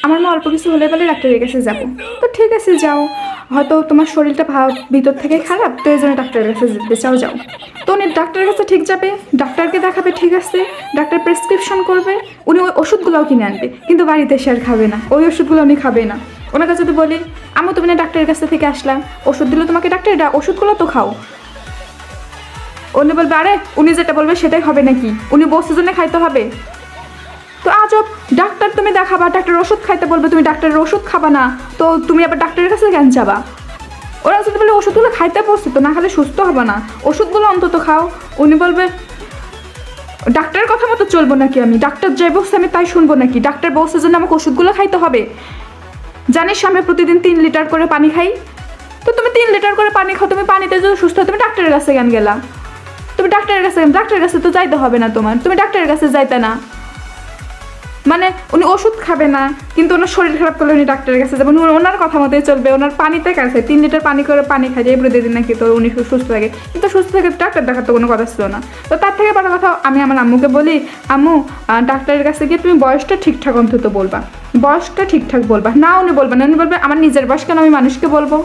আমার মা অল্প কিছু হলে বলে ডাক্তারের কাছে যাবো। তো ঠিক আছে যাও, হয়তো তোমার শরীরটা ভিতর থেকে খারাপ, তো এই জন্য ডাক্তারের কাছে যেতে চাও, যাও। তো উনি ডাক্তারের কাছে ঠিক যাবে, ডাক্তারকে দেখাবে, ঠিক আছে, ডাক্তার প্রেসক্রিপশন করবে, উনি ওই ওষুধগুলোও কিনে আনবে, কিন্তু বাড়িতে সে আর খাবে না, ওই ওষুধগুলো উনি খাবে না। ওনার কাছে যদি বলি আমি তুমি না ডাক্তারের কাছ থেকে আসলাম, ওষুধ দিল তোমাকে ডাক্তার, ওষুধগুলো তো খাও, উনি বলবে আরে উনি যেটা বলবে সেটাই হবে নাকি, উনি বসে জন্য খাইতে হবে। তো আজব, ডাক্তার তুমি দেখাবা, ডাক্তার ওষুধ খাইতে বলবে, তুমি ডাক্তারের ওষুধ খাবা না, তো তুমি আবার ডাক্তারের কাছে কেন যাবা? ওরা যদি বলে ওষুধগুলো খাইতে বসছে তো না খালে সুস্থ হবে না, ওষুধগুলো অন্তত খাও। উনি বলবে ডাক্তারের কথা মতো চলবো নাকি আমি, ডাক্তার যাই বলছে আমি তাই শুনবো নাকি, ডাক্তার বলছে জন্য আমাকে ওষুধগুলো খাইতে হবে। জানিস আমরা প্রতিদিন 3 লিটার করে পানি খাই, তো তুমি 3 লিটার করে পানি খাও, তুমি পানিতে যদি সুস্থ হয় তুমি ডাক্তারের কাছে কেন গেলা? তুমি ডাক্তারের কাছে তো যাইতে হবে না তোমার, তুমি ডাক্তারের কাছে যাইতে না। মানে উনি ওষুধ খাবে না, কিন্তু ওনার শরীর খারাপ করলে উনি ডাক্তারের কাছে যাবেন, ওনার কথা মতোই চলবে, ওনার পানিতে কাছে 3 লিটার পানি করে পানি খাই যে প্রতিদিন নাকি, তো উনি সুস্থ থাকে, কিন্তু সুস্থ থাকে ডাক্তার দেখার তো কোনো কথা ছিল না। তো তার থেকে বড় কথা আমি আমার আম্মুকে বলি, আম্মু ডাক্তারের কাছে গিয়ে তুমি বয়সটা ঠিকঠাক অন্তত বলবা, বয়সটা ঠিকঠাক বলবা না। উনি বলবে না, উনি বলবে আমার নিজের বয়স কেন আমি মানুষকে বলবো?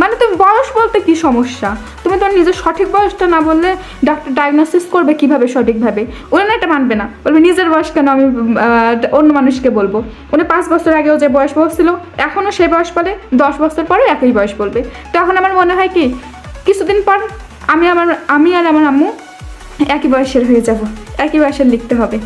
মানে তুমি বয়স বলতে কি সমস্যা, তুমি তোমার নিজের সঠিক বয়সটা না বললে ডাক্তার ডায়াগনোসিস করবে কিভাবে সঠিকভাবে? উনি না এটা মানবে না, বলবে নিজের বয়স কেন আমি অন্য মানুষকে বলবো। উনি 5 বছর আগেও যে বয়স বলছিল এখনও সেই বয়স বলে, 10 বছর পরে একই বয়স বলবে। তো এখন আমার মনে হয় কি কিছুদিন পর আমি আর আমার আম্মু একই বয়সের হয়ে যাব, একই বয়সের লিখতে হবে।